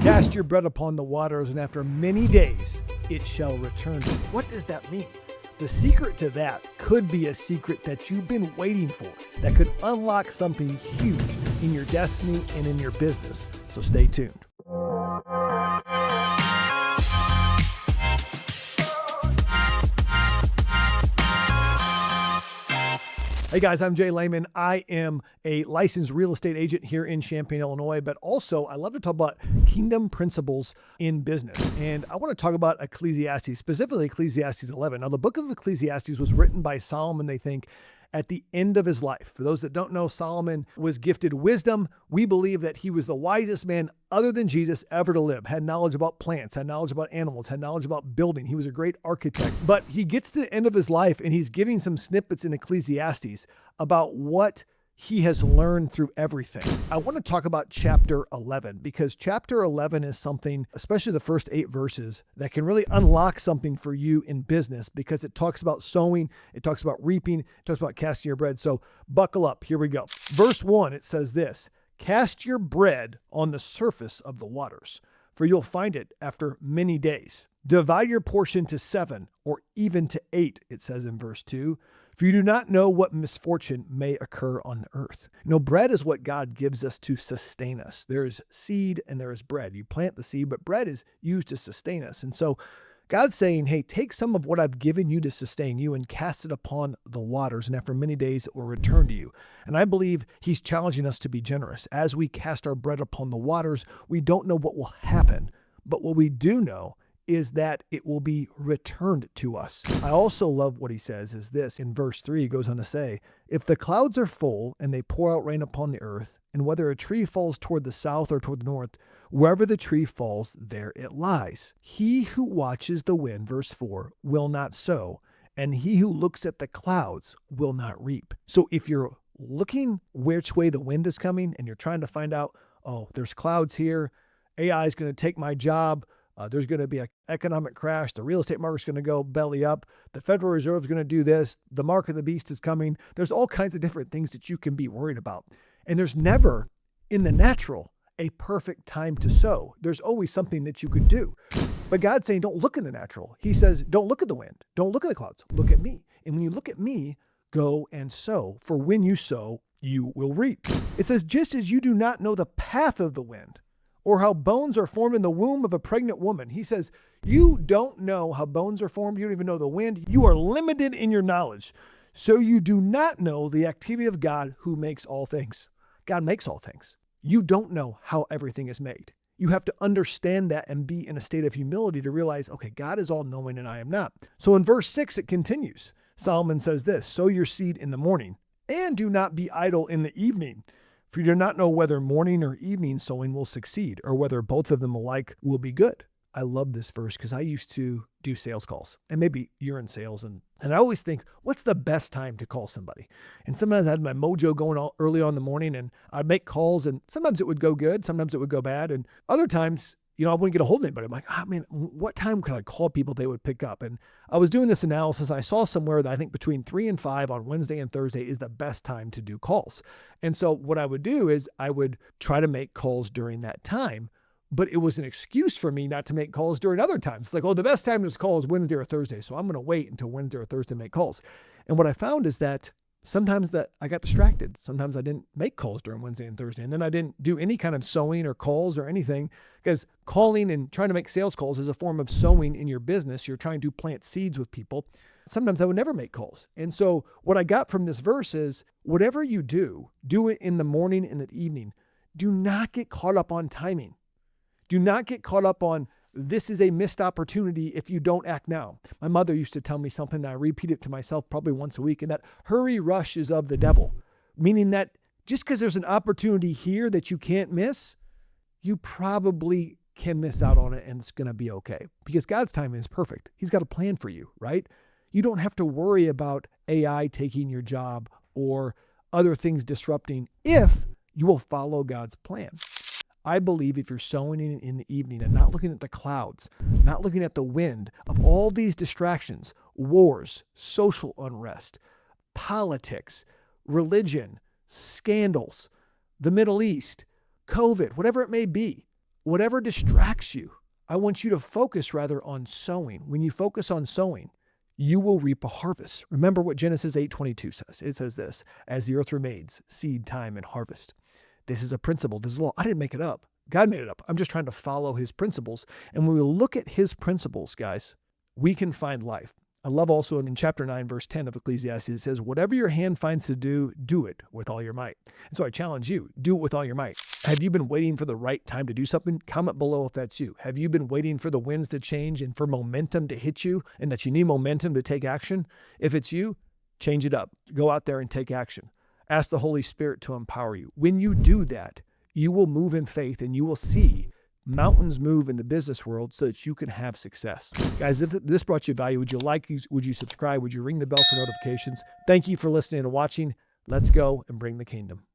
Cast your bread upon the waters, and after many days it shall return to you. What does that mean? The secret to that could be a secret that you've been waiting for, that could unlock something huge in your destiny and in your business. So stay tuned. Hey guys, I'm Jay Lehman. I am a licensed real estate agent here in Champaign, Illinois, but also I love to talk about kingdom principles in business. And I want to talk about Ecclesiastes, specifically Ecclesiastes 11. Now, the book of Ecclesiastes was written by Solomon, they think, at the end of his life. For those that don't know, Solomon was gifted wisdom. We believe that he was the wisest man other than Jesus ever to live, had knowledge about plants, had knowledge about animals, had knowledge about building. He was a great architect. But he gets to the end of his life and he's giving some snippets in Ecclesiastes about what he has learned through everything. I want to talk about chapter 11 because chapter 11 is something, especially the first 8 verses, that can really unlock something for you in business because it talks about sowing, it talks about reaping, it talks about casting your bread. So buckle up. Here we go. Verse 1, it says this: cast your bread on the surface of the waters, for you'll find it after many days. Divide your portion to 7 or even to 8, it says in verse 2. For you do not know what misfortune may occur on the earth. Bread is what God gives us to sustain us. There's seed and there is bread. You plant the seed, but bread is used to sustain us. And so God's saying, hey, take some of what I've given you to sustain you and cast it upon the waters. And after many days, it will return to you. And I believe he's challenging us to be generous. As we cast our bread upon the waters, we don't know what will happen. But what we do know is that it will be returned to us. I also love what he says is this. In verse 3, he goes on to say, if the clouds are full and they pour out rain upon the earth, and whether a tree falls toward the south or toward the north, wherever the tree falls, there it lies. He who watches the wind, verse 4, will not sow, and he who looks at the clouds will not reap. So if you're looking which way the wind is coming and you're trying to find out, oh, there's clouds here, AI is going to take my job, there's going to be an economic crash. The real estate market's going to go belly up. The Federal Reserve is going to do this. The mark of the beast is coming. There's all kinds of different things that you can be worried about. And there's never, in the natural, a perfect time to sow. There's always something that you could do. But God's saying, don't look in the natural. He says, don't look at the wind. Don't look at the clouds. Look at me. And when you look at me, go and sow. For when you sow, you will reap. It says, just as you do not know the path of the wind, or how bones are formed in the womb of a pregnant woman. He says, you don't know how bones are formed. You don't even know the wind. You are limited in your knowledge. So you do not know the activity of God who makes all things. God makes all things. You don't know how everything is made. You have to understand that and be in a state of humility to realize, okay, God is all knowing and I am not. So in verse 6, it continues. Solomon says this, sow your seed in the morning and do not be idle in the evening. For you do not know whether morning or evening sowing will succeed, or whether both of them alike will be good. I love this verse because I used to do sales calls, and maybe you're in sales, and I always think, what's the best time to call somebody? And sometimes I had my mojo going all early on in the morning, and I'd make calls, and sometimes it would go good, sometimes it would go bad, and other times, I wouldn't get a hold of anybody. I'm like, what time could I call people they would pick up? And I was doing this analysis. I saw somewhere that I think between 3 and 5 on Wednesday and Thursday is the best time to do calls. And so what I would do is I would try to make calls during that time, but it was an excuse for me not to make calls during other times. It's like, the best time to call is Wednesday or Thursday. So I'm going to wait until Wednesday or Thursday to make calls. And what I found is that sometimes that I got distracted. Sometimes I didn't make calls during Wednesday and Thursday. And then I didn't do any kind of sowing or calls or anything, because calling and trying to make sales calls is a form of sowing in your business. You're trying to plant seeds with people. Sometimes I would never make calls. And so what I got from this verse is whatever you do it in the morning and the evening. Do not get caught up on timing. Do not get caught up on this is a missed opportunity if you don't act now. My mother used to tell me something, and I repeat it to myself probably once a week, and that hurry rush is of the devil, meaning that just because there's an opportunity here that you can't miss, you probably can miss out on it and it's going to be okay because God's timing is perfect. He's got a plan for you, right? You don't have to worry about AI taking your job or other things disrupting if you will follow God's plan. I believe if you're sowing in the evening and not looking at the clouds, not looking at the wind of all these distractions, wars, social unrest, politics, religion, scandals, the Middle East, COVID, whatever it may be, whatever distracts you, I want you to focus rather on sowing. When you focus on sowing, you will reap a harvest. Remember what Genesis 8:22 says. It says this, as the earth remains, seed time and harvest. This is a principle. This is law. I didn't make it up. God made it up. I'm just trying to follow his principles. And when we look at his principles, guys, we can find life. I love also in chapter 9, verse 10 of Ecclesiastes, it says, whatever your hand finds to do, do it with all your might. And so I challenge you, do it with all your might. Have you been waiting for the right time to do something? Comment below if that's you. Have you been waiting for the winds to change and for momentum to hit you and that you need momentum to take action? If it's you, change it up. Go out there and take action. Ask the Holy Spirit to empower you. When you do that, you will move in faith and you will see mountains move in the business world so that you can have success. Guys, if this brought you value, would you like, would you subscribe? Would you ring the bell for notifications? Thank you for listening and watching. Let's go and bring the kingdom.